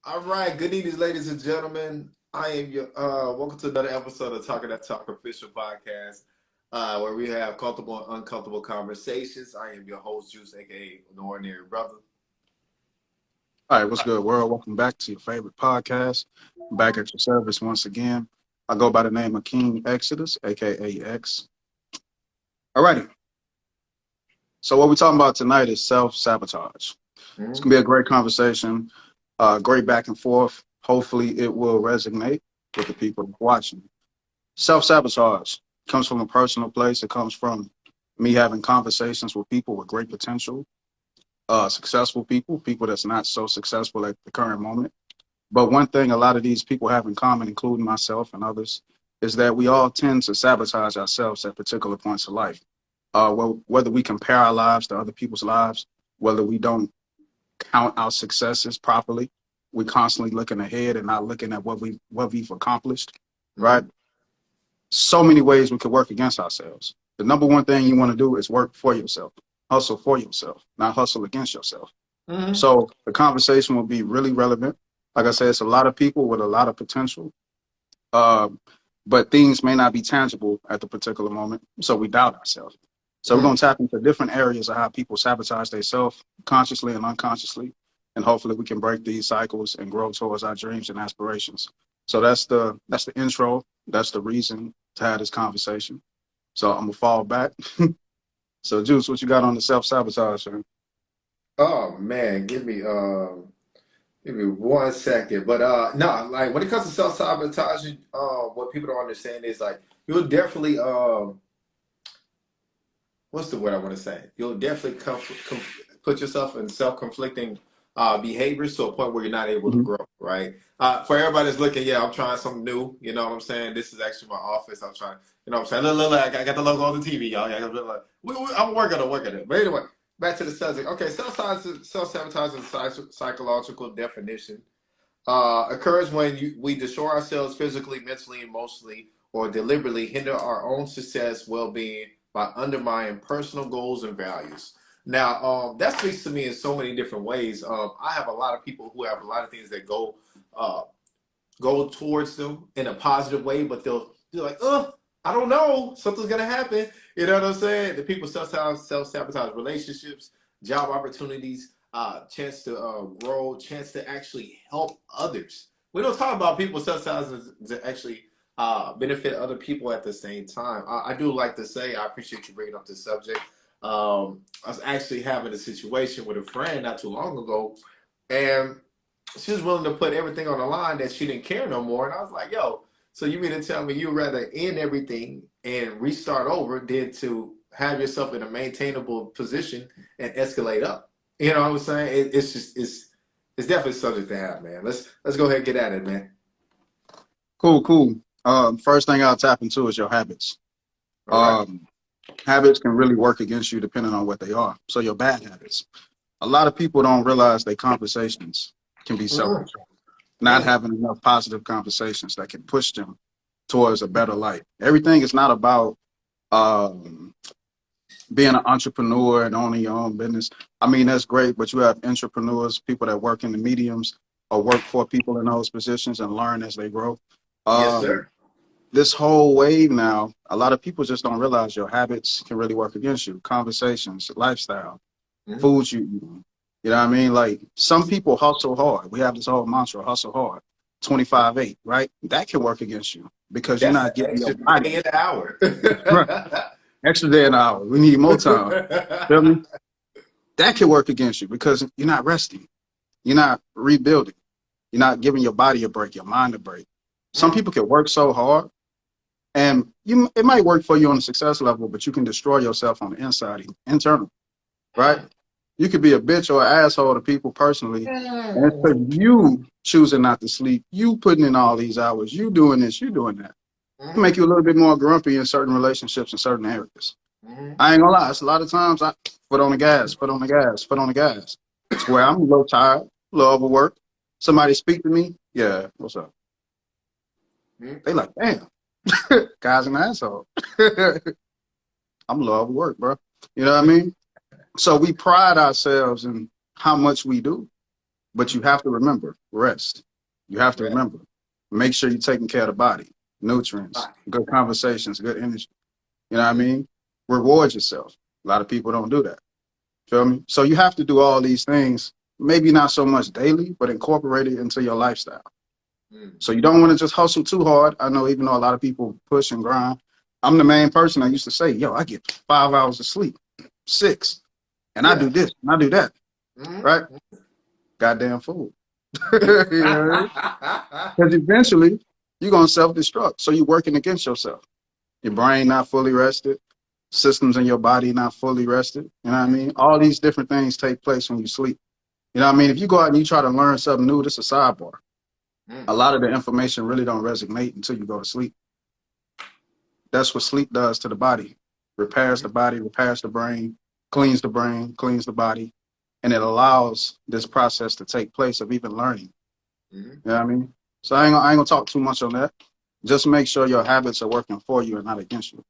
All right, good evening, ladies and gentlemen. I am your welcome to another episode of Talking That Talk Official Podcast, where we have comfortable and uncomfortable conversations. I am your host, Juice, aka an ordinary brother. All right, what's good, world? Welcome back to your favorite podcast. I'm back at your service once again. I go by the name of King Exodus, aka X. All righty. So what we're talking about tonight is self-sabotage. It's gonna be a great conversation, great back and forth. Hopefully, it will resonate with the people watching. Self-sabotage comes from a personal place. It comes from me having conversations with people with great potential, successful people, people that's not so successful at the current moment. But one thing a lot of these people have in common, including myself and others, is that we all tend to sabotage ourselves at particular points of life. Whether we compare our lives to other people's lives, whether we don't count our successes properly, we constantly looking ahead and not looking at what we've accomplished, right? So many ways we could work against ourselves. The number one thing you want to do is work for yourself, hustle for yourself, not hustle against yourself. So the conversation will be really relevant. Like I said, it's a lot of people with a lot of potential, but things may not be tangible at the particular moment, so we doubt ourselves. So we're going to tap into different areas of how people sabotage themselves consciously and unconsciously, and hopefully we can break these cycles and grow towards our dreams and aspirations. So that's the intro. That's the reason to have this conversation. So I'm gonna fall back. So Juice, what you got on the self-sabotage, man? Oh man, give me 1 second. But no, like when it comes to self sabotage, what people don't understand is like you'll definitely what's the word I want to say? You'll definitely put yourself in self-conflicting behaviors to a point where you're not able to grow, right? For everybody that's looking, yeah, I'm trying something new. You know what I'm saying? This is actually my office. I'm trying, you know what I'm saying? Look, I got the logo on the TV, y'all. I'm working on it. But anyway, back to the subject. Okay, self-sabotage is a psychological definition. Occurs when we destroy ourselves physically, mentally, emotionally, or deliberately hinder our own success, well-being by undermining personal goals and values. Now, that speaks to me in so many different ways. I have a lot of people who have a lot of things that uh, go towards them in a positive way, but they're like, I don't know, something's gonna happen. You know what I'm saying? The people self-sabotage relationships, job opportunities, chance to grow, chance to actually help others. We don't talk about people self-sabotage to actually benefit other people at the same time. I do like to say, I appreciate you bringing up this subject. I was actually having a situation with a friend not too long ago, and she was willing to put everything on the line that she didn't care no more. And I was like, yo, so you mean to tell me you'd rather end everything and restart over than to have yourself in a maintainable position and escalate up? You know what I'm saying? It's definitely subject to have, man. Let's go ahead and get at it, man. Cool. First thing I'll tap into is your habits. All right. Habits can really work against you depending on what they are. So your bad habits. A lot of people don't realize their conversations can be selfish. Not having enough positive conversations that can push them towards a better life. Everything is not about being an entrepreneur and owning your own business. I mean, that's great, but you have entrepreneurs, people that work in the mediums or work for people in those positions and learn as they grow. Yes, sir. This whole wave now, a lot of people just don't realize your habits can really work against you. Conversations, lifestyle, foods you eat. You know what I mean? Like some people hustle hard. We have this whole mantra, hustle hard, 25/8, right? That can work against you because you're That's not an giving your extra body day in the hour. right. Extra day an hour. We need more time. Feel me? That can work against you because you're not resting. You're not rebuilding. You're not giving your body a break, your mind a break. Some people can work so hard and it might work for you on a success level, but you can destroy yourself on the inside, internal, right? You could be a bitch or an asshole to people personally. And it's because you choosing not to sleep, you putting in all these hours, you doing this, you doing that. It can make you a little bit more grumpy in certain relationships in certain areas. I ain't gonna lie, it's a lot of times I foot on the gas. It's where I'm a little tired, a little overworked. Somebody speak to me, yeah, what's up? They like, damn, guy's an asshole. I'm a little overworked, bro. You know what I mean? So we pride ourselves in how much we do, But you have to remember rest. You have to Rest. remember make sure you're taking care of the body, nutrients, Right. good conversations, good energy. You know what I mean? Reward yourself. A lot of people don't do that. Feel me? So you have to do all these things, maybe not so much daily, but incorporate it into your lifestyle. Mm. So you don't want to just hustle too hard. I know even though a lot of people push and grind, I'm the main person I used to say, yo, I get 5 hours of sleep, 6, and I Yeah. do this and I do that, right? Mm-hmm. Goddamn fool. You know, because eventually you're gonna self-destruct. So you're working against yourself. Your brain not fully rested, systems in your body not fully rested. You know what I mean? All these different things take place when you sleep. You know what I mean? If you go out and you try to learn something new, this is a sidebar. Mm. A lot of the information really don't resonate until you go to sleep. That's what sleep does to the body. Repairs the body, repairs the brain, cleans the body, and it allows this process to take place of even learning. Mm-hmm. You know what I mean? So I ain't gonna talk too much on that. Just make sure your habits are working for you and not against you.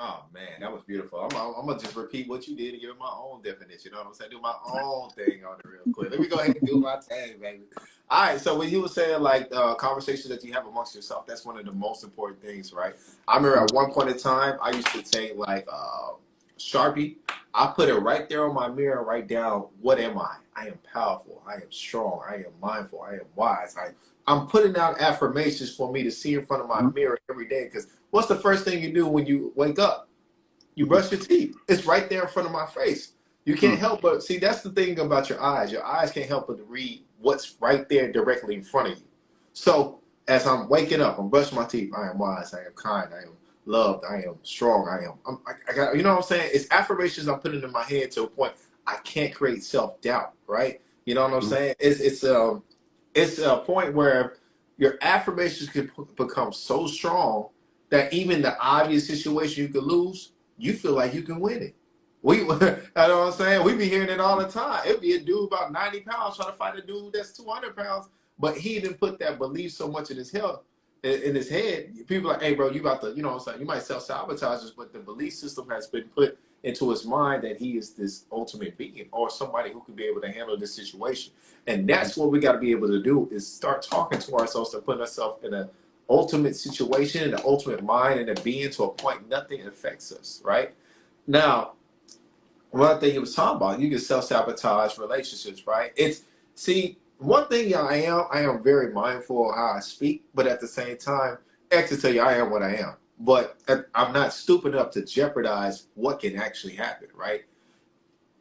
Oh man, that was beautiful. I'm gonna just repeat what you did and give it my own definition. You know what I'm saying? Do my own thing on it real quick. Let me go ahead and do my thing, baby. All right. So when you were saying like conversations that you have amongst yourself, that's one of the most important things, right? I remember at one point in time, I used to take like Sharpie. I put it right there on my mirror, and write down what am I? I am powerful. I am strong. I am mindful. I am wise. I'm putting out affirmations for me to see in front of my Mhm. mirror every day because what's the first thing you do when you wake up? You brush your teeth. It's right there in front of my face. You can't Mhm. help but see. That's the thing about your eyes. Your eyes can't help but to read what's right there directly in front of you. So as I'm waking up, I'm brushing my teeth. I am wise. I am kind. I am loved. I am strong. I got. You know what I'm saying? It's affirmations I'm putting in my head to a point I can't create self doubt. Right? You know what I'm Mhm. saying? It's a point where your affirmations can become so strong that even the obvious situation you could lose, you feel like you can win it. We, you know what I'm saying? We be hearing it all the time. It'd be a dude about 90 pounds trying to fight a dude that's 200 pounds, but he didn't put that belief so much in his health, in his head. People are like, hey, bro, you about to, you know what I'm saying? You might self-sabotage this, but the belief system has been put into his mind that he is this ultimate being or somebody who can be able to handle this situation. And that's what we got to be able to do is start talking to ourselves and putting ourselves in an ultimate situation, in an ultimate mind, and a being to a point nothing affects us, right? Now, one thing he was talking about, you can self-sabotage relationships, right? See, one thing I am very mindful of how I speak, but at the same time, I can tell you I am what I am. But I'm not stupid enough to jeopardize what can actually happen, right?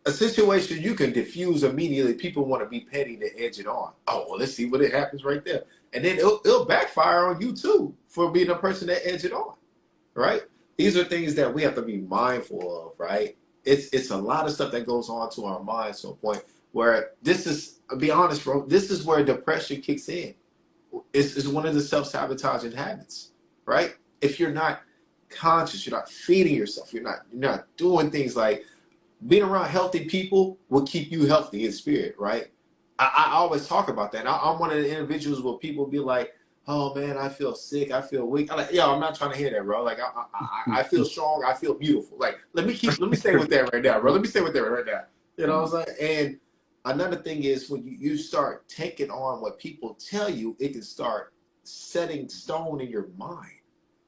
A situation you can diffuse immediately. People want to be petty to edge it on. Oh, well, let's see what it happens right there. And then it'll backfire on you too for being a person that edge it on, right? These are things that we have to be mindful of, right? It's a lot of stuff that goes on to our minds to a point where this is, I'll be honest, bro, this is where depression kicks in. It's one of the self-sabotaging habits, right? If you're not conscious, you're not feeding yourself, you're not doing things like being around healthy people will keep you healthy in spirit, right? I always talk about that. I'm one of the individuals where people be like, "Oh man, I feel sick. I feel weak." I'm like, "Yo, I'm not trying to hear that, bro. Like, I feel strong. I feel beautiful. Like, let me stay with that right now, bro. Let me stay with that right now. You know what I'm saying?" And another thing is when you start taking on what people tell you, it can start setting stone in your mind,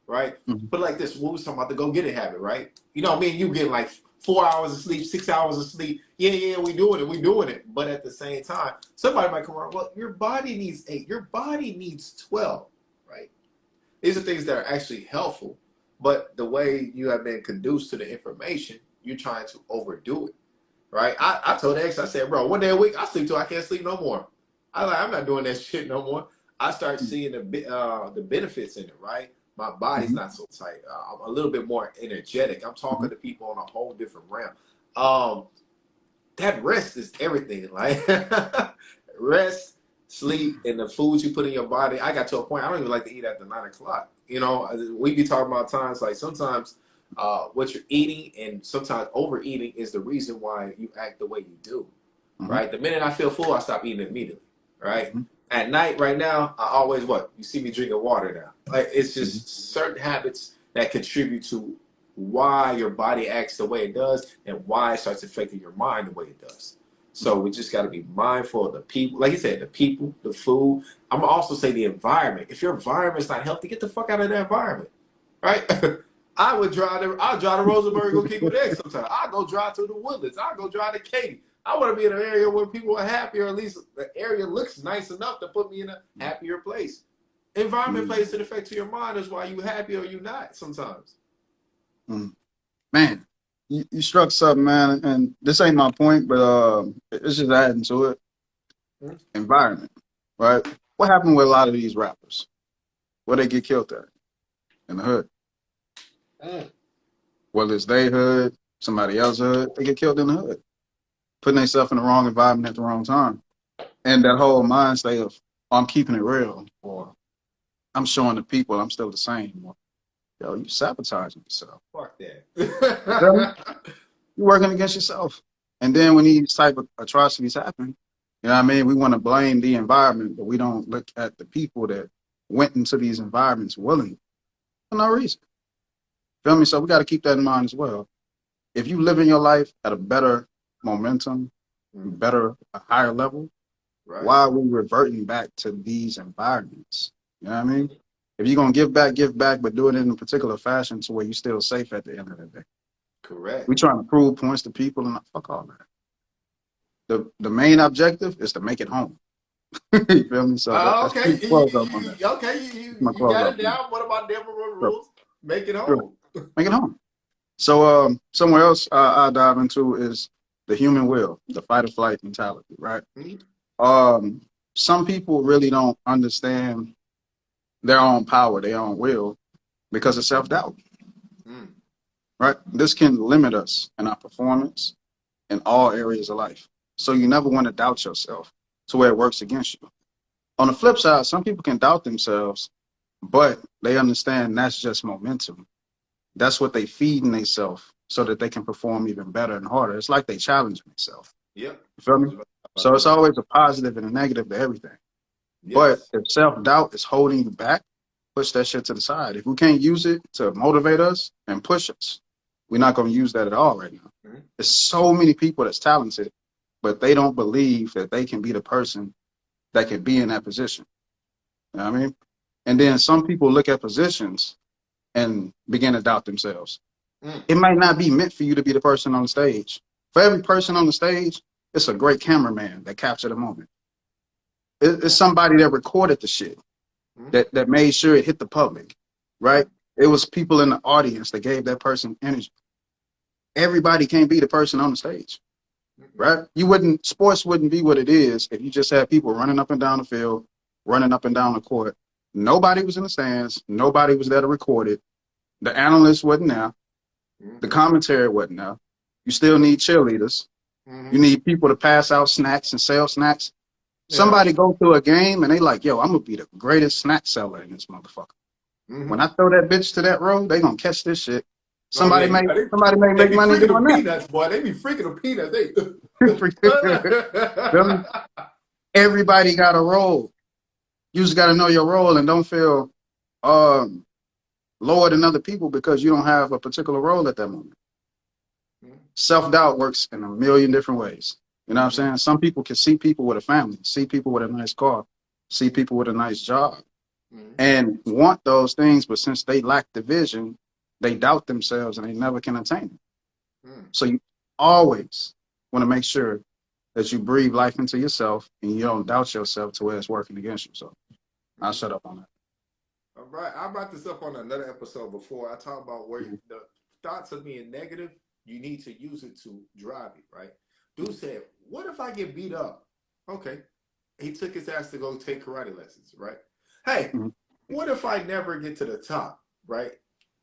right? Mhm. But like this, what we was talking about the go get it habit, right? You know, me and you get like 4 hours of sleep, 6 hours of sleep. Yeah, yeah, we doing it. But at the same time, somebody might come around. Well, your body needs 8. Your body needs 12, right? These are things that are actually helpful. But the way you have been conduced to the information, you're trying to overdo it, right? I told X, I said, bro, one day a week I sleep till I can't sleep no more. I'm not doing that shit no more. I start seeing the benefits in it, right? My body's Mhm. not so tight. I'm a little bit more energetic. I'm talking Mhm. to people on a whole different realm. Um, that rest is everything. Like rest, sleep, and the foods you put in your body. I got to a point I don't even like to eat after 9 o'clock. You know, we be talking about times like sometimes what you're eating and sometimes overeating is the reason why you act the way you do. Mhm. Right. The minute I feel full, I stop eating immediately. Right. Mhm. At night, right now, I always what you see me drinking water now. Like it's Mhm. just certain habits that contribute to why your body acts the way it does and why it starts affecting your mind the way it does. So we just got to be mindful of the people. Like you said, the people, the food. I'm going to also say the environment. If your environment's not healthy, get the fuck out of that environment, right? I'll drive to Rosenberg, go kick with X sometimes. I'll go drive to the Woodlands. I'll go drive to Katy. I want to be in an area where people are happy, or at least the area looks nice enough to put me in a happier place. Environment plays an effect to your mind is why you happy or you not sometimes. Man, you struck something, man, and this ain't my point, but it's just adding to it. Environment, right? What happened with a lot of these rappers? Where they get killed at? In the hood. Whether it's their hood, somebody else's hood, they get killed in the hood. Putting themselves in the wrong environment at the wrong time. And that whole mindset of, oh, I'm keeping it real, or I'm showing the people I'm still the same. Or, yo, you sabotaging yourself. Fuck that. You're working against yourself. And then when these type of atrocities happen, you know what I mean? We want to blame the environment, but we don't look at the people that went into these environments willingly for no reason. Feel me? So we got to keep that in mind as well. If you live in your life at a better momentum, a higher level, right, why are we reverting back to these environments? You know what I mean? If you're going to give back, but do it in a particular fashion to where you're still safe at the end of the day. Correct. We're trying to prove points to people and fuck all that. The main objective is to make it home. You feel me? So okay, you got it down. What about neighborhood rules? Make it home. Make it home. So somewhere else I'll dive into is the human will, the fight or flight mentality, right? Some people really don't understand their own power, their own will, because of self-doubt. Right? This can limit us in our performance in all areas of life. So you never want to doubt yourself to where it works against you. On the flip side, some people can doubt themselves, but they understand that's just momentum. That's what they feed in themselves so that they can perform even better and harder. It's like they challenge themselves. Yep. You feel me? So it's always a positive and a negative to everything. Yes. But if self-doubt is holding you back, push that shit to the side. If we can't use it to motivate us and push us, we're not going to use that at all right now. There's so many people that's talented, but they don't believe that they can be the person that can be in that position. You know what I mean? And then some people look at positions and begin to doubt themselves. It might not be meant for you to be the person on the stage. For every person on the stage, it's a great cameraman that captured the moment. It's somebody that recorded the shit, that made sure it hit the public, right? It was people in the audience that gave that person energy. Everybody can't be the person on the stage, right? Sports wouldn't be what it is if you just had people running up and down the field, running up and down the court. Nobody was in the stands. Nobody was there to record it. The analyst wasn't there. The commentary wasn't there. You still need cheerleaders. You need people to pass out snacks and sell snacks. Somebody go through a game and they like, yo, I'm going to be the greatest snack seller in this motherfucker. When I throw that bitch to that row, they going to catch this shit. Somebody may make money doing that. Peanuts, boy. They be freaking the peanuts. Everybody got a role. You just got to know your role and don't feel lower than other people because you don't have a particular role at that moment. Self-doubt works in a million different ways. You know what I'm saying? Some people can see people with a family, see people with a nice car, see people with a nice job, and want those things, but since they lack the vision, they doubt themselves and they never can attain it. So you always want to make sure that you breathe life into yourself and you don't doubt yourself to where it's working against you. So I'll shut up on that. All right. I brought this up on another episode before. I talk about where the thoughts of being negative, you need to use it to drive you, right? Dude said, what if I get beat up? Okay. He took his ass to go take karate lessons, right? Hey, what if I never get to the top, right?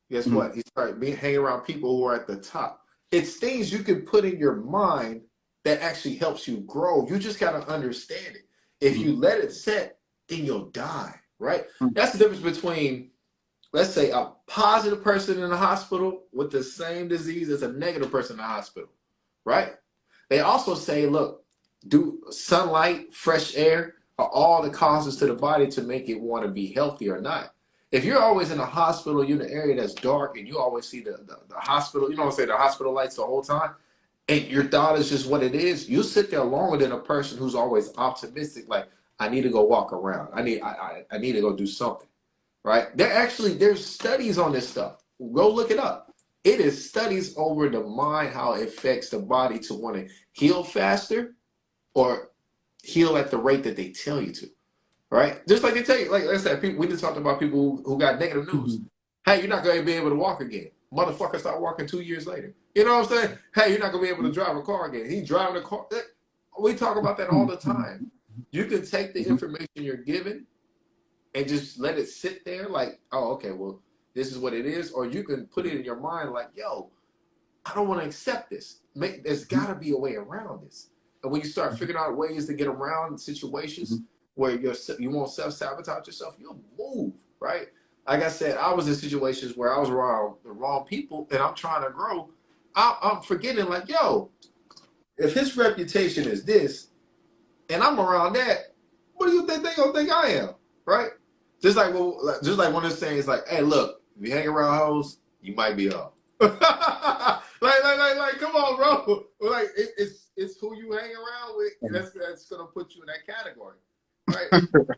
Guess what? He started hanging around people who are at the top. It's things you can put in your mind that actually helps you grow. You just got to understand it. If you let it set, then you'll die, right? That's the difference between, let's say, a positive person in the hospital with the same disease as a negative person in the hospital, right? They also say, look, do sunlight, fresh air are all the causes to the body to make it want to be healthy or not. If you're always in a hospital, you're in an area that's dark, and you always see the hospital, you know what I'm saying, the hospital lights the whole time, and your thought is just what it is, you'll sit there longer than a person who's always optimistic, like, I need to go walk around. I need to go do something. Right? There's studies on this stuff. Go look it up. It is studies over the mind, how it affects the body to want to heal faster or heal at the rate that they tell you to. Right? Just like they tell you, like I said, we just talked about people who got negative news. Mhm. Hey, you're not going to be able to walk again. Motherfucker start walking 2 years later. You know what I'm saying? Hey, you're not going to be able to drive a car again. He's driving a car. We talk about that all the time. You can take the information you're given and just let it sit there like, oh, okay, well, this is what it is. Or you can put it in your mind like, yo, I don't want to accept this. There's got to be a way around this. And when you start figuring out ways to get around situations where you won't self-sabotage yourself, you'll move, right? Like I said, I was in situations where I was around the wrong people and I'm trying to grow. I'm forgetting like, yo, if his reputation is this and I'm around that, what do you think they gonna think I am, right? Just like one of the sayings, like, hey, look, if you hang around hoes, you might be up. Come on, bro. Like, it's who you hang around with. That's gonna put you in that category, right?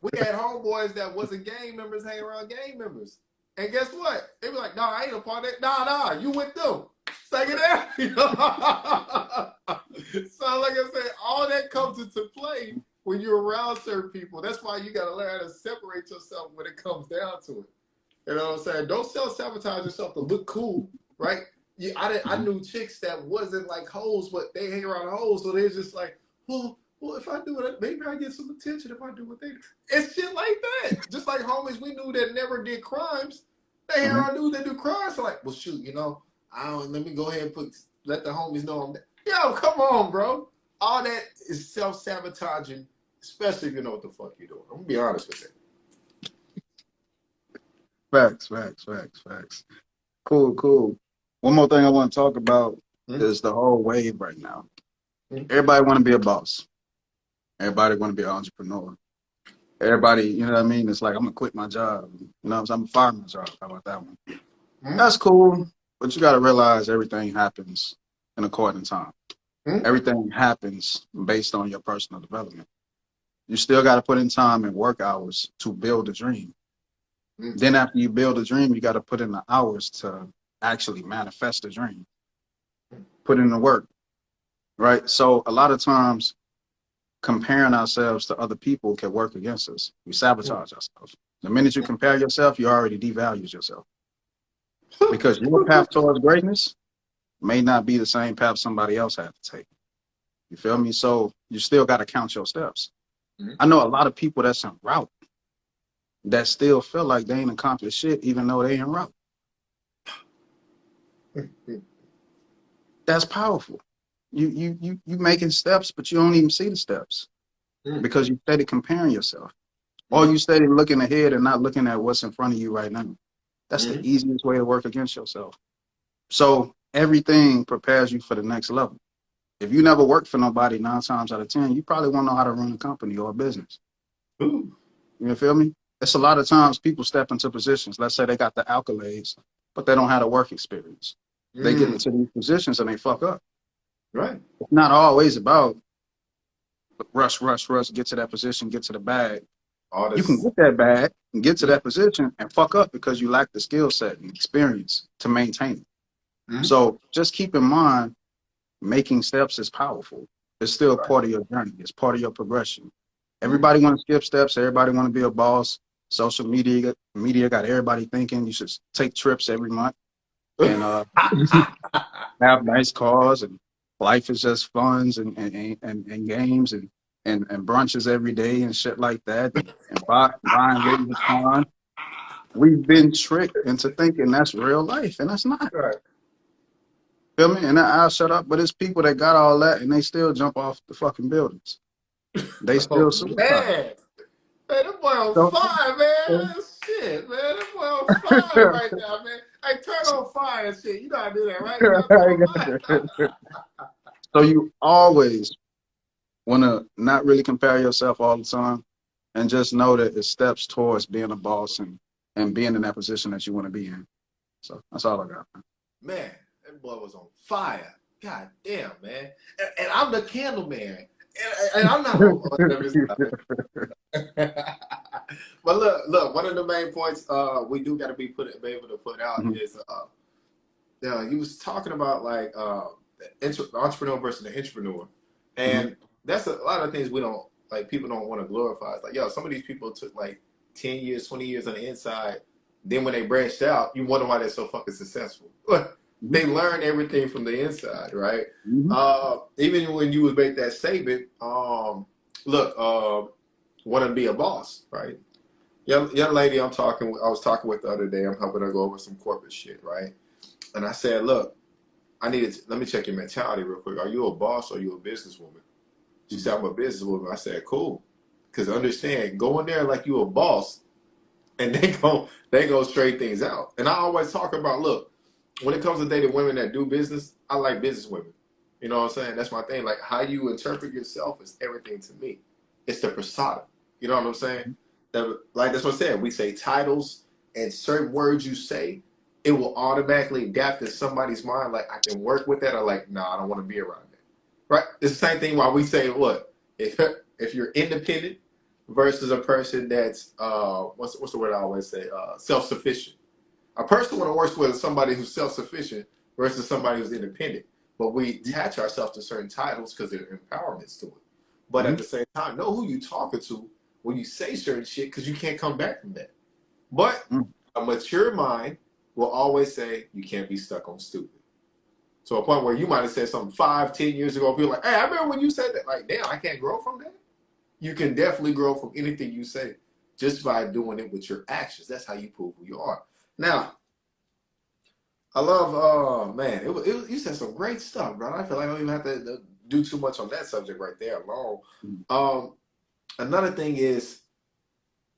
We had homeboys that wasn't gang members hang around gang members, and guess what? They be like, nah, I ain't a part of that. Nah, you with them. Take it out. So, like I said, all that comes into play when you're around certain people. That's why you got to learn how to separate yourself when it comes down to it. You know what I'm saying? Don't self-sabotage yourself to look cool, right? I knew chicks that wasn't like hoes, but they hang around hoes, so they're just like, well, if I do it, maybe I get some attention if I do what they do. It's shit like that. Just like homies we knew that never did crimes, they hang around dudes that do crimes. So like, well, shoot, let me go ahead and let the homies know I'm there. Yo, come on, bro. All that is self-sabotaging, especially if you know what the fuck you're doing. I'm gonna be honest with you. Facts. Cool. One more thing I want to talk about is the whole wave right now. Everybody want to be a boss. Everybody want to be an entrepreneur. Everybody, you know what I mean? It's like, I'm going to quit my job. You know what I'm saying? I'm going to fire my job. How about that one? That's cool. But you got to realize everything happens in according to time. Everything happens based on your personal development. You still got to put in time and work hours to build a dream. Then after you build a dream, you got to put in the hours to actually manifest the dream. Put in the work, right? So a lot of times comparing ourselves to other people can work against us. We sabotage ourselves. The minute you compare yourself, you already devalue yourself. Because your path towards greatness may not be the same path somebody else had to take. You feel me? So you still got to count your steps. I know a lot of people that's en route that still feel like they ain't accomplished shit, even though they en route. That's powerful. You making steps, but you don't even see the steps because you steady comparing yourself, or you steady looking ahead and not looking at what's in front of you right now. That's the easiest way to work against yourself. So everything prepares you for the next level. If you never worked for nobody 9 times out of 10, you probably won't know how to run a company or a business. You feel me? It's a lot of times people step into positions. Let's say they got the accolades, but they don't have the work experience. They get into these positions and they fuck up. Right. It's not always about rush, get to that position, get to the bag. You can get that bag and get to that position and fuck up because you lack the skill set and experience to maintain it. So just keep in mind, making steps is powerful. It's still part of your journey. It's part of your progression. Everybody want to skip steps. Everybody want to be a boss. Social media got everybody thinking you should take trips every month and have nice cars, and life is just funs and games and brunches every day and shit like that, and buying Louis Vuitton. We've been tricked into thinking that's real life, and that's not. Right. Feel me? And I'll shut up. But it's people that got all that and they still jump off the fucking buildings. They still suicide. Man, that boy on fire, man. Shit, man. That boy on fire right now, man. Hey, turn on fire and shit. You know how to do that, right? You know turn on fire. So you always want to not really compare yourself all the time and just know that it's steps towards being a boss and being in that position that you want to be in. So that's all I got. Man, that boy was on fire. God damn, man. And I'm the candle man. And I'm not on But look, one of the main points we do got to be able to put out Mhm. is he was talking about like the entrepreneur versus the entrepreneur, Mhm. and that's a lot of things we don't like. People don't want to glorify. It's like, yo, some of these people took like 10 years, 20 years on the inside. Then when they branched out, you wonder why they're so fucking successful. Mhm. They learned everything from the inside, right? Mhm. Even when you would make that statement, look, want to be a boss, right? Young lady, I was talking with the other day. I'm helping her go over some corporate shit, right? And I said, look, let me check your mentality real quick. Are you a boss or are you a businesswoman? She Mhm. said, I'm a businesswoman. I said, cool. Because understand, go in there like you a boss and they go straight things out. And I always talk about, look, when it comes to dating women that do business, I like business women. You know what I'm saying? That's my thing. Like how you interpret yourself is everything to me. It's the persona. You know what I'm saying? Like that's what I said. We say titles and certain words you say, it will automatically adapt in somebody's mind. Like I can work with that, or like, nah, I don't want to be around that. Right? It's the same thing why we say what if you're independent versus a person that's what's the word I always say self sufficient. A person want to work with somebody who's self sufficient versus somebody who's independent. But we attach ourselves to certain titles because they're empowerments to it. But at Mhm. the same time, know who you talking to when you say certain shit because you can't come back from that. But Mhm. a mature mind will always say you can't be stuck on stupid. So a point where you might have said something 5, 10 years ago, people like, hey, I remember when you said that. Like, damn, I can't grow from that. You can definitely grow from anything you say just by doing it with your actions. That's how you prove who you are. Now, I love, man, you said some great stuff, bro. I feel like I don't even have to do too much on that subject right there alone. Mhm. Um, Another thing is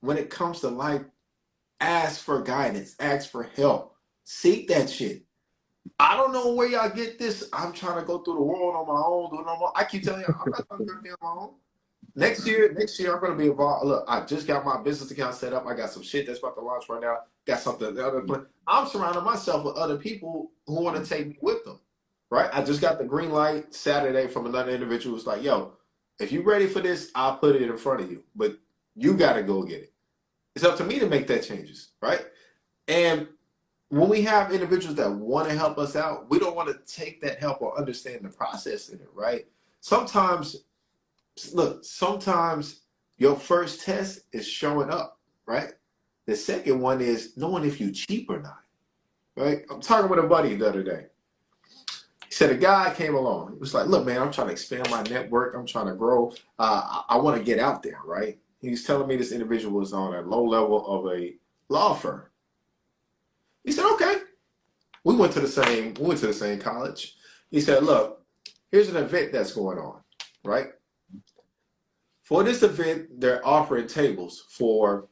when it comes to life, ask for guidance, ask for help, seek that shit. I don't know where y'all get this. I'm trying to go through the world on my own, doing on my. I keep telling you, I'm not trying to do everything on my own. Next year, I'm gonna be involved. Look, I just got my business account set up. I got some shit that's about to launch right now. Got something the other plan. I'm surrounding myself with other people who want to take me with them. Right? I just got the green light Saturday from another individual who's like, yo, if you're ready for this, I'll put it in front of you. But you gotta go get it. It's up to me to make that changes, right? And when we have individuals that want to help us out, we don't want to take that help or understand the process in it, right? Sometimes sometimes your first test is showing up, right? The second one is knowing if you cheap or not, right? I'm talking with a buddy the other day. He said a guy came along. He was like, look, man, I'm trying to expand my network. I'm trying to grow. I want to get out there, right? He's telling me this individual was on a low level of a law firm. He said, okay. We went to the same college. He said, look, here's an event that's going on, right? For this event, they're offering tables for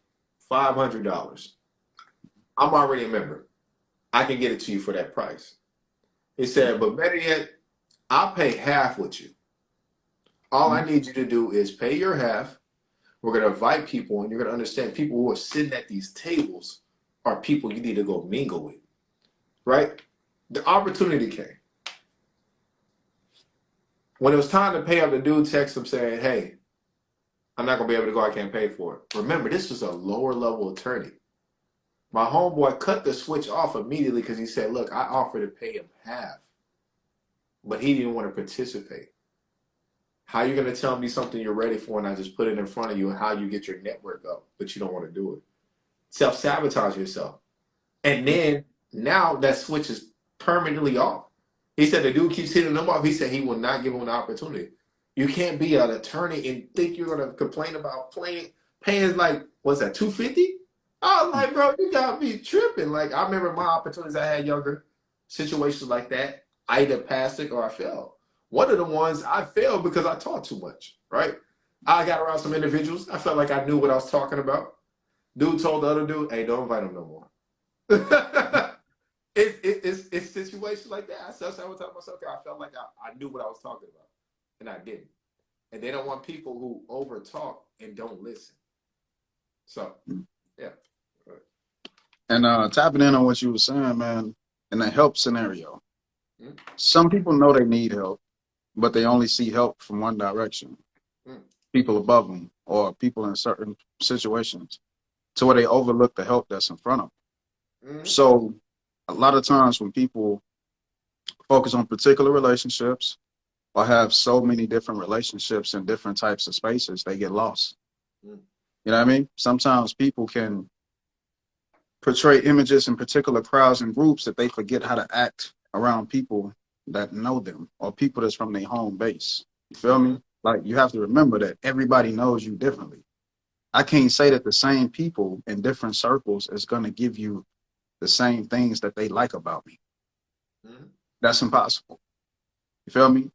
$500. I'm already a member. I can get it to you for that price. He said, but better yet, I'll pay half with you. All I Mhm. need you to do is pay your half. We're going to invite people, and you're going to understand people who are sitting at these tables are people you need to go mingle with, right? The opportunity came. When it was time to pay up, the dude texted him saying, hey, I'm not going to be able to go. I can't pay for it. Remember, this was a lower level attorney. My homeboy cut the switch off immediately because he said, look, I offered to pay him half, but he didn't want to participate. How you going to tell me something you're ready for and I just put it in front of you and how you get your network up, but you don't want to do it? Self-sabotage yourself. And then now that switch is permanently off. He said the dude keeps hitting him off. He said he will not give him an opportunity. You can't be an attorney and think you're gonna complain about paying like what's that, 250? I was like, bro, you got me tripping. Like I remember my opportunities I had younger, situations like that. I either passed it or I failed. One of the ones I failed because I taught too much, right? I got around some individuals. I felt like I knew what I was talking about. Dude told the other dude, hey, don't invite him no more. It's situations like that. I self-sabotage myself. I felt like I knew what I was talking about, and I didn't. And they don't want people who over talk and don't listen. So, yeah. And tapping in on what you were saying, man, in a help scenario. Some people know they need help, but they only see help from one direction, Mm, people above them or people in certain situations, to where they overlook the help that's in front of them. mm, So a lot of times when people focus on particular relationships or have so many different relationships in different types of spaces, they get lost. mm, You know what I mean? Sometimes people can portray images in particular crowds and groups that they forget how to act around people that know them or people that's from their home base. You feel mm, me? Like you have to remember that everybody knows you differently. I can't say that the same people in different circles is going to give you the same things that they like about me. mm, That's impossible. You feel me?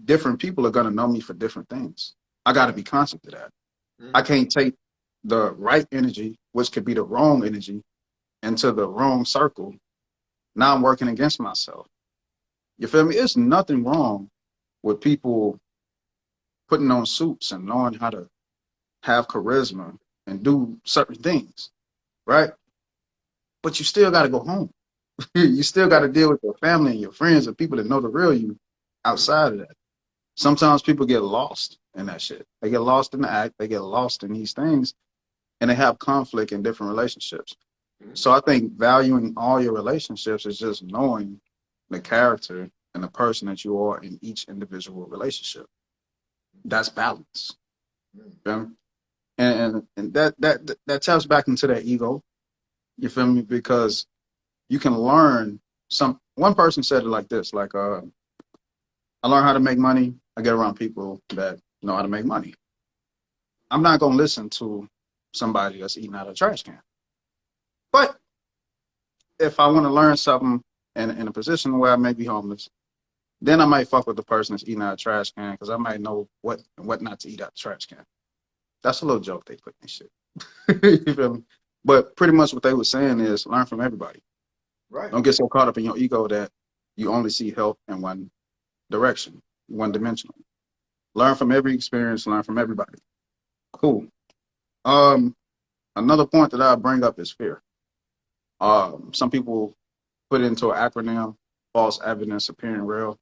Different people are going to know me for different things. I got to be conscious of that. I mm, can't take the right energy, which could be the wrong energy, into the wrong circle. Now I'm working against myself. You feel me? It's nothing wrong with people putting on suits and knowing how to have charisma and do certain things, right? But you still got to go home. You still got yeah, to deal with your family and your friends and people that know the real you mm, outside of that. Sometimes people get lost in that shit. They get lost in the act. They get lost in these things and they have conflict in different relationships. mm, So I think valuing all your relationships is just knowing the character and the person that you are in each individual relationship. That's balance. mm, You feel me? And that taps back into that ego. You feel me? Because you can learn some. One person said it like this: like, I learn how to make money. I get around people that know how to make money. I'm not gonna listen to somebody that's eating out of a trash can. But if I want to learn something in a position where I may be homeless, then I might fuck with the person that's eating out of a trash can because I might know what not to eat out of the trash can. That's a little joke they put in shit. You feel me? But pretty much what they were saying is learn from everybody. right. Don't get so caught up in your ego that you only see help in one direction, one dimensional. Learn from every experience, learn from everybody. Cool. Um, Another point that I bring up is fear. Some people put it into an acronym, false evidence appearing real.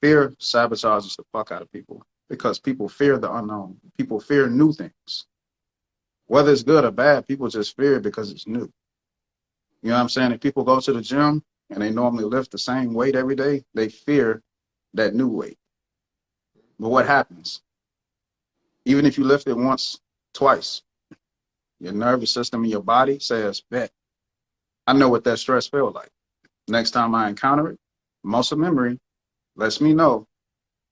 Fear sabotages the fuck out of people because people fear the unknown. People fear new things. Whether it's good or bad, people just fear it because it's new. You know what I'm saying? If people go to the gym and they normally lift the same weight every day, they fear that new weight. But what happens? Even if you lift it once, twice, your nervous system in your body says, bet, I know what that stress feels like. Next time I encounter it, muscle memory lets me know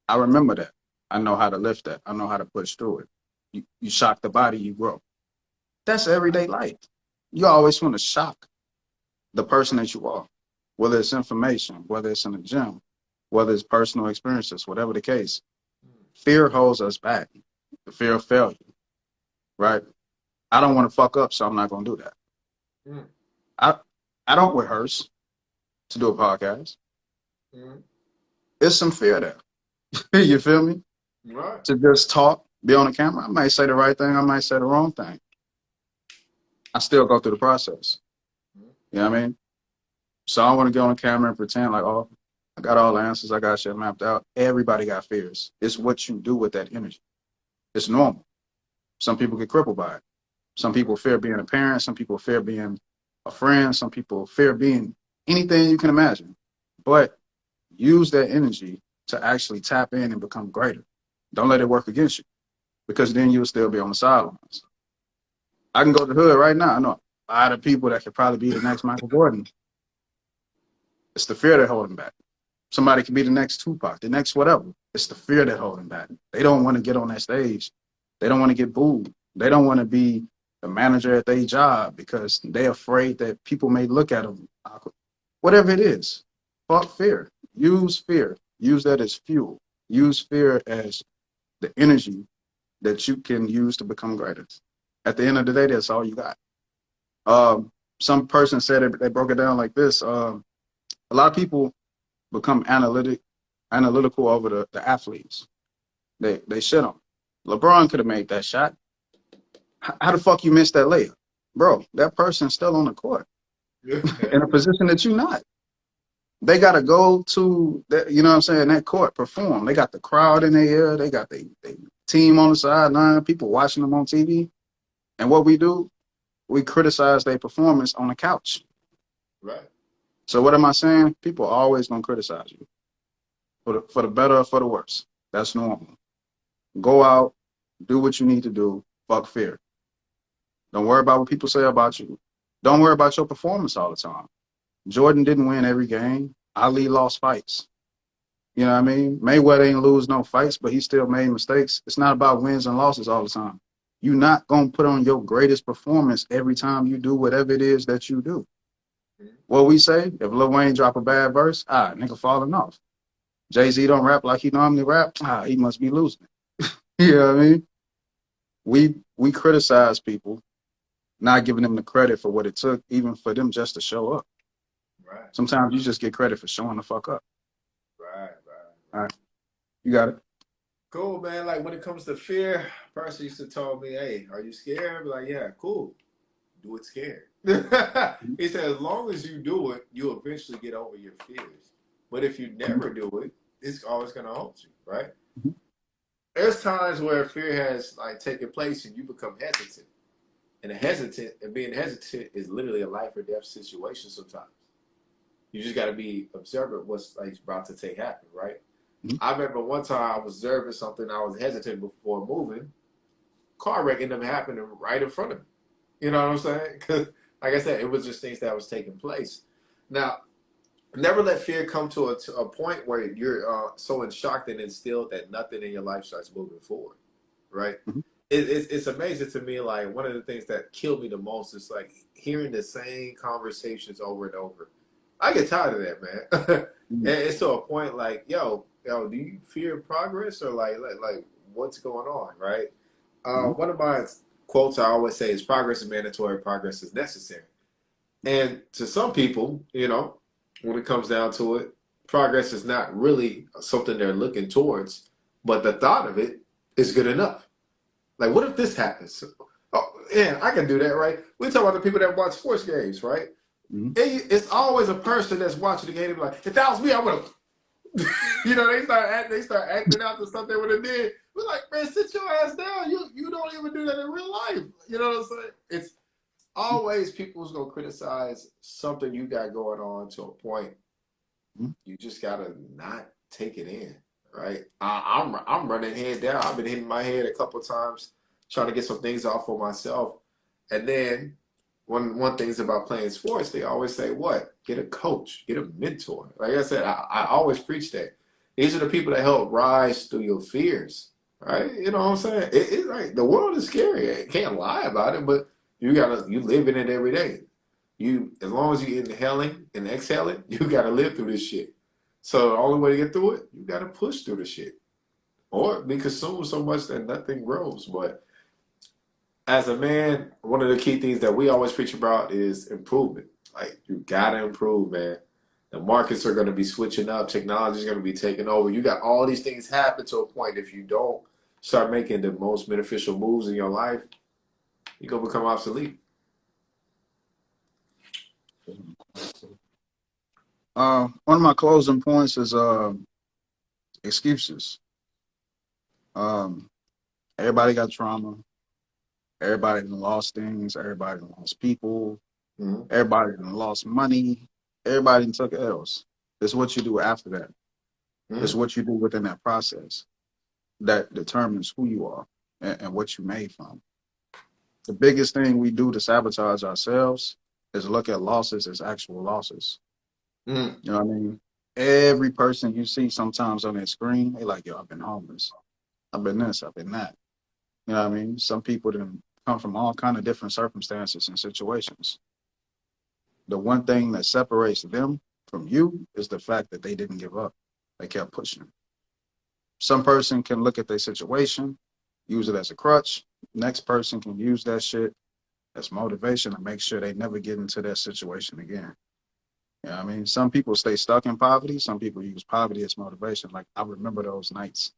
I remember that. I know how to lift that. I know how to push through it. You shock the body, you grow. That's everyday life. You always want to shock the person that you are, whether it's information, whether it's in the gym, whether it's personal experiences, whatever the case. Fear holds us back. The fear of failure, right? I don't want to fuck up, so I'm not going to do that. Mm, I I don't rehearse to do a podcast. mm, It's some fear there. You feel me? right. To just talk, be on the camera. I might say the right thing. I might say the wrong thing. I still go through the process. Mm, You know what I mean? So I don't want to get on the camera and pretend like, oh, I got all the answers. I got shit mapped out. Everybody got fears. It's what you do with that energy. It's normal. Some people get crippled by it. Some people fear being a parent. Some people fear being a friend. Some people fear being anything you can imagine. But use that energy to actually tap in and become greater. Don't let it work against you because then you'll still be on the sidelines. I can go to the hood right now. I know a lot of people that could probably be the next Michael Jordan. It's the fear that hold them back. Somebody could be the next Tupac, the next whatever. It's the fear that hold them back. They don't want to get on that stage. They don't want to get booed. They don't want to be the manager at their job because they're afraid that people may look at them. Whatever it is, fuck fear. Use fear. Use that as fuel. Use fear as the energy that you can use to become greater. At the end of the day, that's all you got. Some person said it, they broke it down like this. A lot of people become analytical over the athletes. They shit on. LeBron could have made that shot. How the fuck you missed that layup? Bro, that person's still on the court Yeah. in a position that you're not. They got to go to, that, you know what I'm saying, that court, perform. They got the crowd in their ear. They got the team on the sideline, people watching them on TV. And what we do, we criticize their performance on the couch. Right. So what am I saying? People are always going to criticize you for the better or for the worse. That's normal. Go out, do what you need to do. Fuck fear. Don't worry about what people say about you. Don't worry about your performance all the time. Jordan didn't win every game. Ali lost fights. You know what I mean? Mayweather ain't lose no fights, but he still made mistakes. It's not about wins and losses all the time. You're not going to put on your greatest performance every time you do whatever it is that you do. What we say, if Lil Wayne drop a bad verse, nigga falling off. Jay-Z don't rap like he normally rap, he must be losing. You know what I mean? We criticize people, not giving them the credit for what it took, even for them just to show up. Right. Sometimes you just get credit for showing the fuck up. Right. All right. You got it. Cool, man. Like when it comes to fear, person used to tell me, "Hey, are you scared?" Be like, "Yeah, cool. Do it scared." He said, "As long as you do it, you'll eventually get over your fears. But if you never do it, it's always gonna haunt you, right?" Mhm. There's times where fear has like taken place and you become hesitant, and being hesitant is literally a life or death situation. Sometimes you just got to be observant what's like about to take happen, right? Mhm. I remember one time I was observing something. I was hesitant before moving. Car wreck ended up happening right in front of me. You know what I'm saying? Because, like I said, it was just things that was taking place. Now, never let fear come to a point where you're so in shock and instilled that nothing in your life starts moving forward, right? Mhm. It's amazing to me. Like one of the things that killed me the most is like hearing the same conversations over and over. I get tired of that, man. Mhm. And it's to a point like, yo, do you fear progress or like what's going on, right? Mhm. One of my quotes I always say is progress is mandatory, progress is necessary. And to some people, when it comes down to it, progress is not really something they're looking towards, but the thought of it is good enough. Like, what if this happens? Oh, yeah, I can do that, right? We talk about the people that watch sports games, right? Mhm. It's always a person that's watching the game and be like, if that was me, I would have. They start acting out the stuff they would have did. We're like, man, sit your ass down. You don't even do that in real life. You know what I'm saying? It's always people's gonna criticize something you got going on to a point. Mhm. You just gotta not take it in, right? I'm running head down. I've been hitting my head a couple times trying to get some things off for myself, and then one thing's about playing sports. They always say, "What? Get a coach, get a mentor." Like I said, I always preach that. These are the people that help rise through your fears, right? You know what I'm saying? It's like the world is scary. I can't lie about it, but you live in it every day. As long as you inhaling and exhaling, you gotta live through this shit. So the only way to get through it, you gotta push through the shit. Or be consumed so much that nothing grows. But as a man, one of the key things that we always preach about is improvement. Like you gotta improve, man. The markets are gonna be switching up, technology is gonna be taking over. You got all these things happen to a point. If you don't start making the most beneficial moves in your life, you're gonna become obsolete. One of my closing points is excuses. Um, Everybody got trauma. Everybody done lost things. Everybody done lost people. Mm-hmm. Everybody done lost money. Everybody done took L's. It's what you do after that. It's Mm-hmm. what you do within that process that determines who you are and what you made from. The biggest thing we do to sabotage ourselves is look at losses as actual losses. Mm-hmm. You know what I mean? Every person you see sometimes on that screen, they like, yo, I've been homeless. I've been this, I've been that. You know what I mean? Some people didn't come from all kind of different circumstances and situations. The one thing that separates them from you is the fact that they didn't give up. They kept pushing. Some person can look at their situation, use it as a crutch. Next person can use that shit as motivation to make sure they never get into that situation again. You know what I mean? Some people stay stuck in poverty. Some people use poverty as motivation. Like, I remember those nights.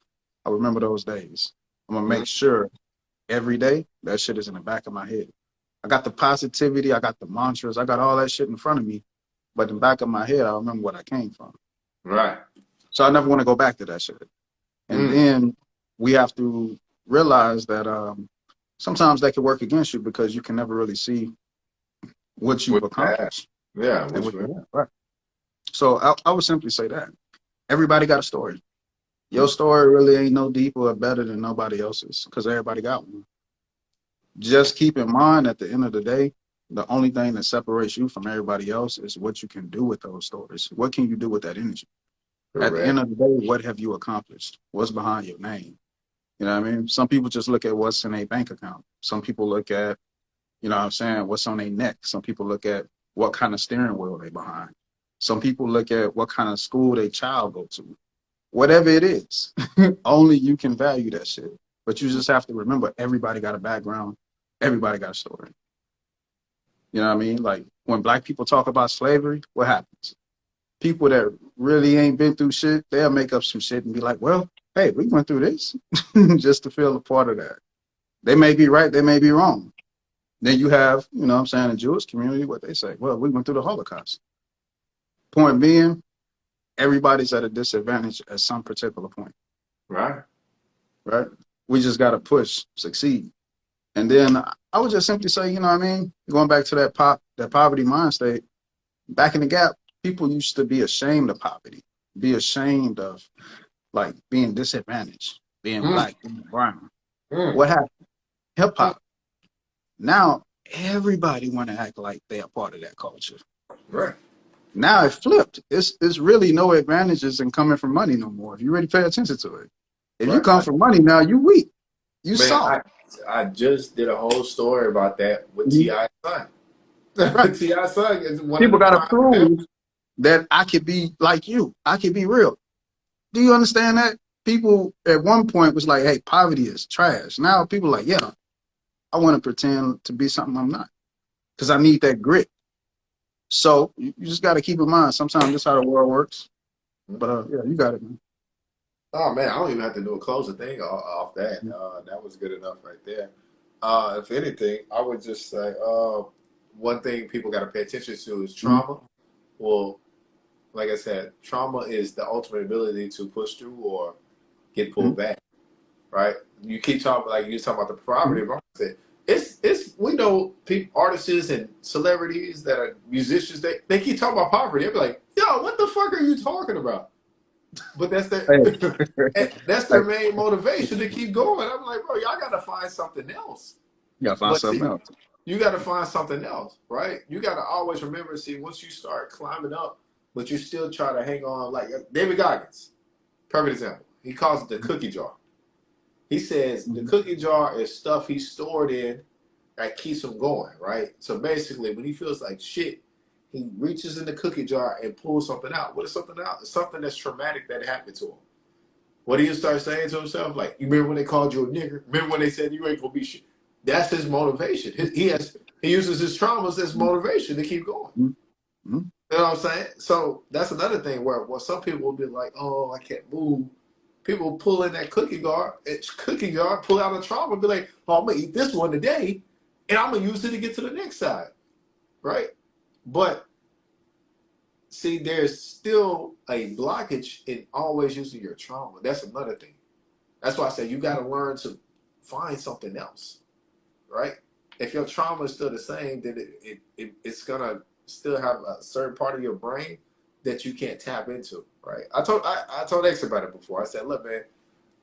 I remember those days. I'm going to make sure every day that shit is in the back of my head. I got the positivity. I got the mantras. I got all that shit in front of me. but in the back of my head, I remember what I came from. Right. So I never want to go back to that shit. And Mm. then we have to realize that sometimes that can work against you because you can never really see what you've What you have. accomplished Yeah, and what what you have. you have. Right. So I would simply say that everybody got a story. Your story really ain't no deeper or better than nobody else's because everybody got one. Just keep in mind at the end of the day, the only thing that separates you from everybody else is what you can do with those stories. What can you do with that energy? At the Correct. end of the day, what have you accomplished? What's behind your name? You know what I mean? Some people just look at what's in a bank account. Some people look at, you know what I'm saying, what's on their neck. Some people look at what kind of steering wheel they behind. Some people look at what kind of school their child go to. Whatever it is, only you can value that shit. But you just have to remember everybody got a background. Everybody got a story. You know what I mean? Like when black people talk about slavery, what happens? People that really ain't been through shit, they'll make up some shit and be like, well, hey, we went through this just to feel a part of that. They may be right, they may be wrong. Then you have, you know what I'm saying, the Jewish community, what they say, well, we went through the Holocaust. Point being, everybody's at a disadvantage at some particular point, Right. right? We just got to push, succeed. And then I would just simply say, you know what I mean? Going back to that poverty mind state, back in the gap, people used to be ashamed of poverty, be ashamed of like being disadvantaged, being Mm. black, being brown. Mm. What happened? Hip Mm. hop. Now everybody want to act like they are part of that culture. Right. Now it flipped. It's really no advantages in coming from money no more. If you really pay attention to it, if you Right. come from money now, you weak, you Man, soft. I just did a whole story about that with Mhm. T.I.'s son. Right. T.I.'s son is one of People the got to prime examples. prove that I could be like you. I could be real. Do you understand that? People at one point was like, hey, poverty is trash. Now people are like, yeah, I want to pretend to be something I'm not because I need that grit. So you just got to keep in mind, sometimes that's how the world works. But yeah, you got it, man. Oh man, I don't even have to do a closing thing off that. That was good enough right there. If anything, I would just say one thing people got to pay attention to is Mhm. trauma. Well, like I said, trauma is the ultimate ability to push through or get pulled Mhm. back. Right? You keep talking like you talking about the poverty Mhm. mindset. It's we know people, artists and celebrities that are musicians. They keep talking about poverty. They be like, yo, what the fuck are you talking about? But that's their Hey, that's hey, their main motivation to keep going. I'm like, bro, y'all gotta find something else. you gotta find But something see, else. you gotta find something else, right? You gotta always remember, see, once you start climbing up, but you still try to hang on, like David Goggins, perfect example. He calls it the cookie jar. He says the Mhm. cookie jar is stuff he stored in that keeps him going, right? So basically, when he feels like shit, he reaches in the cookie jar and pulls something out. What is something out? It's something that's traumatic that happened to him. What do you start saying to himself? Like, you remember when they called you a nigger? Remember when they said you ain't gonna be shit? That's his motivation. He uses his traumas as Mhm. motivation to keep going. Mhm. Mhm. You know what I'm saying? So that's another thing where some people will be like, oh, I can't move. People pull in that cookie jar, pull out a trauma, and be like, oh, I'm gonna eat this one today, and I'm gonna use it to get to the next side, right? But see, there's still a blockage in always using your trauma. That's another thing. That's why I say you got to learn to find something else, right? If your trauma is still the same, then it's gonna still have a certain part of your brain that you can't tap into, right? I told X about it before. I said, look, man,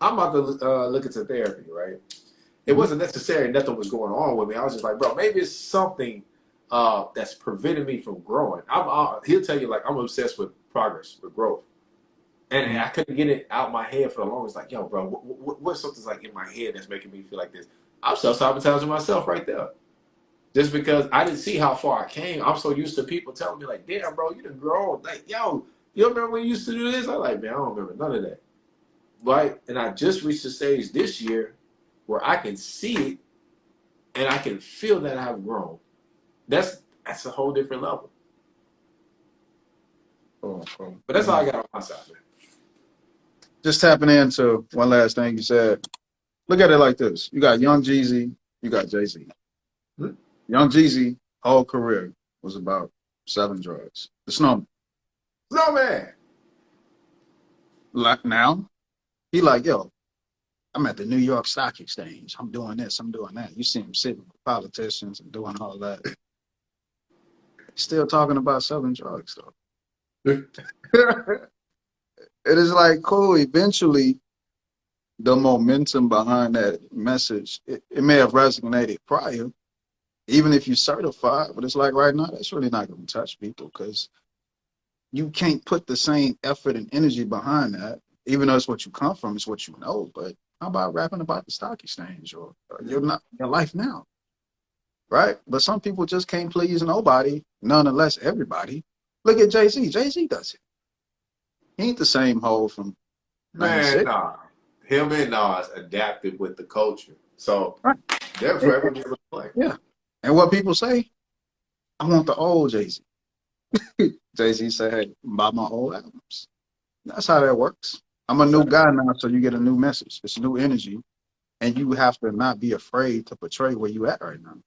I'm about to look into therapy, right? It Mhm. wasn't necessary nothing was going on with me. I was just like, bro, maybe it's something that's preventing me from growing. He'll tell you like I'm obsessed with progress, with growth. And Mhm. I couldn't get it out my head for the longest. Like, yo, bro, what something's like in my head that's making me feel like this? I'm self sabotaging myself right there, just because I didn't see how far I came. I'm so used to people telling me like, damn, bro, you done grown. Like, yo, you remember when you used to do this? I'm like, man, I don't remember none of that, right? And I just reached the stage this year where I can see it and I can feel that I've grown. That's a whole different level. Cool, cool. But that's all I got on my side, man. Just tapping into one last thing you said. Look at it like this: you got Young Jeezy, you got Jay Z. Hmm? Young Jeezy whole career was about selling drugs. The snowman. No man. Like now, he like, yo, I'm at the New York Stock Exchange. I'm doing this, I'm doing that. You see him sitting with politicians and doing all that. He's still talking about selling drugs though. It is like cool. Eventually, the momentum behind that message, it may have resonated prior, even if you certified, but it's like right now, that's really not going to touch people because you can't put the same effort and energy behind that, even though it's what you come from, it's what you know. But how about rapping about the stock exchange or your life now, right? But some people just can't please nobody, nonetheless everybody. Look at Jay-Z. Jay-Z does it. He ain't the same hoe from Man, 96. nah. Him and Nas adapted with the culture. So Right. they'll forever be able to play. Yeah. And what people say, I want the old Jay-Z. Jay-Z said, hey, buy my old albums. That's how that works. I'm a new guy now, so you get a new message. It's new energy. And you have to not be afraid to portray where you at right now.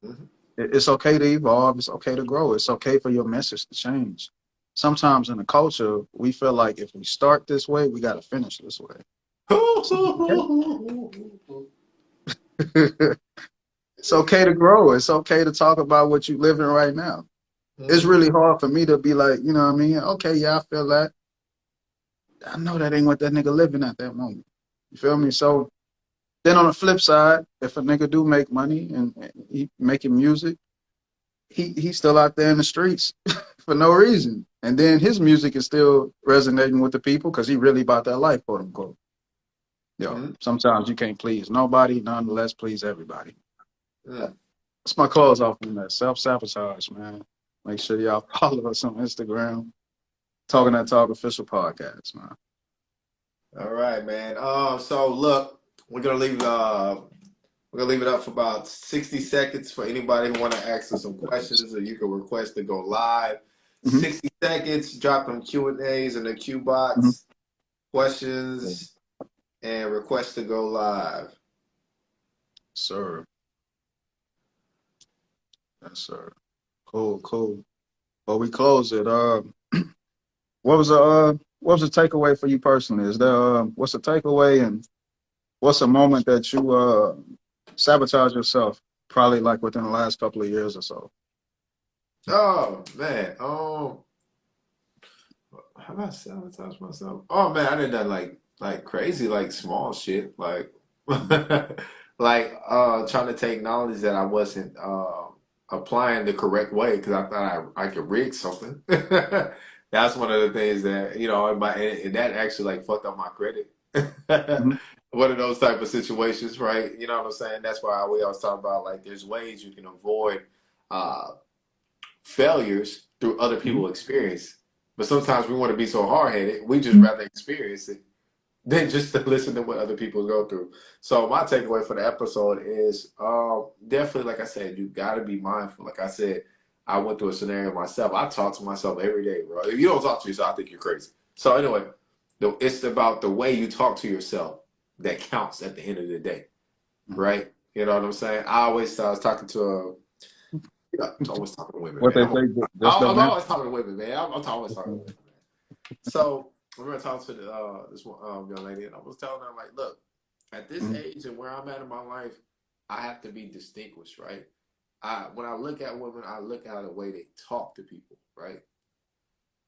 Mm-hmm. It's okay to evolve. It's okay to grow. It's okay for your message to change. Sometimes in the culture, we feel like if we start this way, we got to finish this way. It's okay to grow. It's okay to talk about what you're living right now. It's really hard for me to be like, you know what I mean? Okay, yeah, I feel that. I know that ain't what that nigga living at that moment. You feel me? So then on the flip side, if a nigga do make money and he making music, he's still out there in the streets for no reason. And then his music is still resonating with the people because he really about that life, quote unquote. Yo, sometimes you can't please nobody, nonetheless please everybody. That's my close off on that. Self-sabotage, man. Make sure y'all follow us on Instagram. Talking That Talk official podcast, man. All right, man. So look, we're gonna leave it up for about 60 seconds for anybody who want to ask us some questions, or you can request to go live. 60 seconds. Drop them Q&As in the Q box. Questions and request to go live. Sir. Yes, sir. Cool, cool. Well, we close it. What was the takeaway for you personally? Is there what's the takeaway and what's a moment that you sabotage yourself? Probably like within the last couple of years or so. Oh man. How about sabotage myself? Oh man, I did that like crazy, like small shit, like like trying to take knowledge that I wasn't applying the correct way because I thought I could rig something. That's one of the things that and that actually like fucked up my credit. Mm-hmm. One of those type of situations, right? You know what I'm saying? That's why we always talk about like there's ways you can avoid failures through other people's experience. But sometimes we want to be so hard headed, we just rather experience it than just to listen to what other people go through. So my takeaway for the episode is definitely, like I said, you got to be mindful. Like I said, I went through a scenario myself. I talk to myself every day, bro. If you don't talk to yourself, I think you're crazy. So anyway, it's about the way you talk to yourself that counts at the end of the day, right? You know what I'm saying? I was talking to I'm always talking to women, What man. they say, just I'm don't answer. always talking to women, man. I'm always talking to women, man. So I remember talking to this one young lady, and I was telling her, like, look, at this age and where I'm at in my life, I have to be distinguished, right? When I look at women, I look at the way they talk to people, right?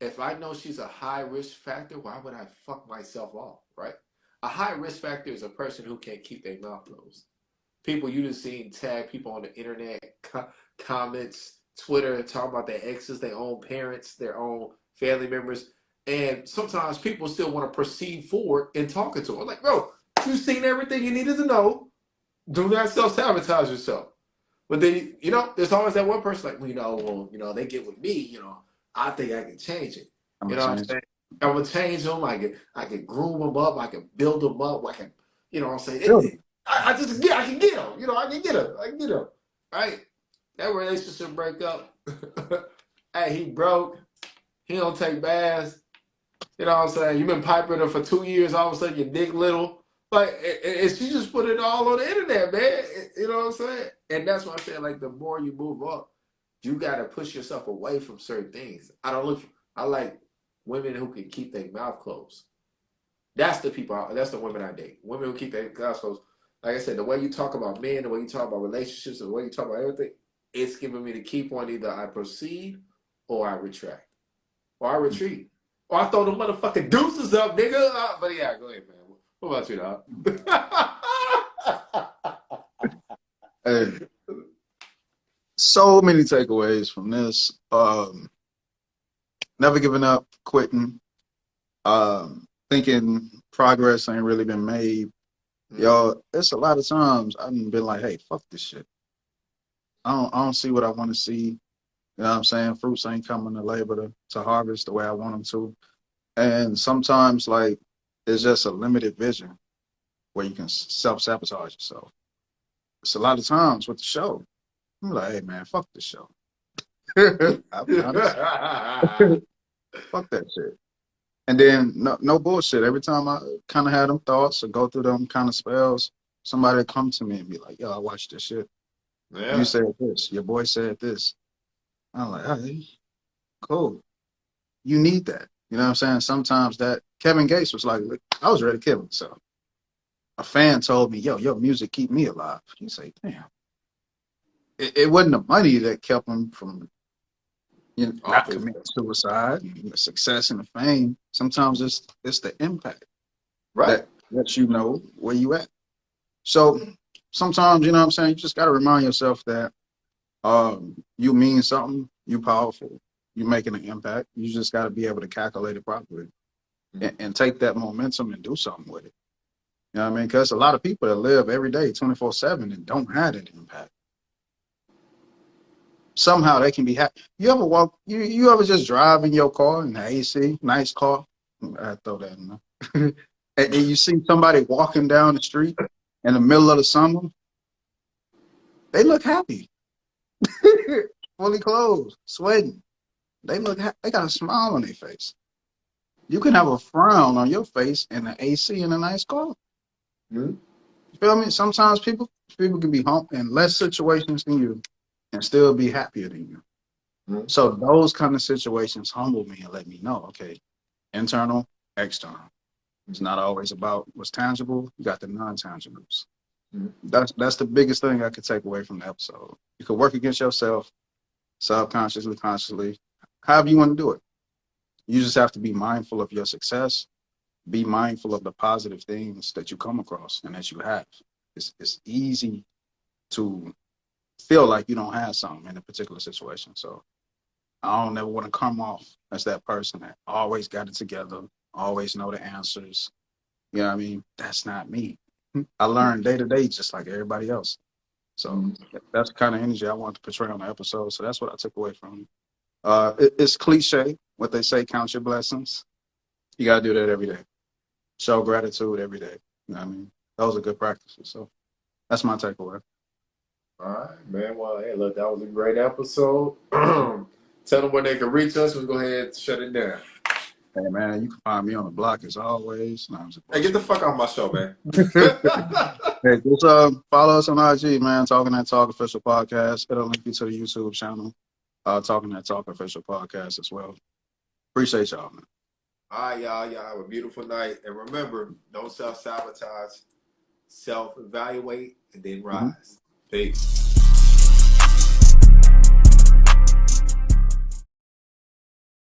If I know she's a high risk factor, why would I fuck myself off, right? A high risk factor is a person who can't keep their mouth closed. People you just seen tag people on the internet, comments, Twitter, talking about their exes, their own parents, their own family members. And sometimes people still want to proceed forward in talking to them. Like, bro, you've seen everything you needed to know. Do not self-sabotage yourself. But then, there's always that one person like, they get with me, I think I can change it. I'm You gonna know what I'm change. saying? I would change them. I can groom them up. I can build them up. I can, what I'm saying? Build it. I can get them. I can get them. I can get them. Right? That relationship break up. Hey, he broke. He don't take baths. You know what I'm saying? You've been piping her for 2 years. All of a sudden, your dick little. Like, and she just put it all on the internet, man. You know what I'm saying? And that's what I'm saying. Like, the more you move up, You got to push yourself away from certain things. I like women who can keep their mouth closed. That's the people. That's the women I date. Women who keep their mouth closed. Like I said, the way you talk about men, the way you talk about relationships, the way you talk about everything, it's giving me the key point. Either I proceed or I retract. Or I retreat. Or I throw the motherfucking deuces up, nigga. But yeah, go ahead, man. What about you, dog? Hey, so many takeaways from this. Never giving up, quitting, thinking progress ain't really been made. Yo, it's a lot of times I've been like, hey, fuck this shit. I don't see what I want to see. You know what I'm saying? Fruits ain't coming to labor to harvest the way I want them to. And sometimes, like, it's just a limited vision where you can self-sabotage yourself. It's a lot of times with the show. I'm like, hey, man, fuck this show. I'll be honest. Fuck that shit. And then, no bullshit. Every time I kind of had them thoughts or go through them kind of spells, somebody would come to me and be like, yo, I watched this shit. You Yeah. said this. Your boy said this. I'm like, hey, cool. You need that. You know what I'm saying? Sometimes that Kevin Gates was like, I was ready to kill himself. A fan told me, yo, your music keep me alive. You say, damn. It wasn't the money that kept him from not Office. committing suicide and the success and the fame. Sometimes it's the impact Right. that lets you know where you at. So sometimes, you know what I'm saying, you just gotta remind yourself that you mean something, you powerful, you making an impact. You just gotta be able to calculate it properly and take that momentum and do something with it. You know what I mean? Because a lot of people that live every day 24/7 and don't have that impact. Somehow they can be happy. You ever walk? You ever just drive in your car in the AC, nice car? I throw that in there. And you see somebody walking down the street in the middle of the summer. They look happy, fully clothed, sweating. They look. They got a smile on their face. You can have a frown on your face in the AC in a nice car. Mm-hmm. You feel me? Sometimes people can be in less situations than you and still be happier than you. Mm-hmm. So those kind of situations humble me and let me know, okay, internal, external. It's not always about what's tangible. You got the non-tangibles. Mm-hmm. That's the biggest thing I could take away from the episode. You could work against yourself, subconsciously, consciously, however you want to do it. You just have to be mindful of your success. Be mindful of the positive things that you come across and that you have. It's easy to feel like you don't have something in a particular situation. So I don't ever want to come off as that person that always got it together, always know the answers. You know what I mean? That's not me. I learn day to day just like everybody else. So that's the kind of energy I want to portray on the episode. So that's what I took away from it. It's cliche what they say, count your blessings. You got to do that every day. Show gratitude every day. You know what I mean? Those are good practices. So that's my takeaway. All right, man. Well, hey, look, that was a great episode. Tell them where they can reach us. We'll go ahead and shut it down. Hey, man, you can find me on the block as always. No, Hey, get the fuck off my show, man. Hey, just follow us on IG, man. Talking That Talk Official Podcast. It'll link you to the YouTube channel. Talking That Talk Official Podcast as well. Appreciate y'all, man. All right, y'all. Y'all have a beautiful night. And remember, don't self-sabotage. Self-evaluate and then rise. Peace.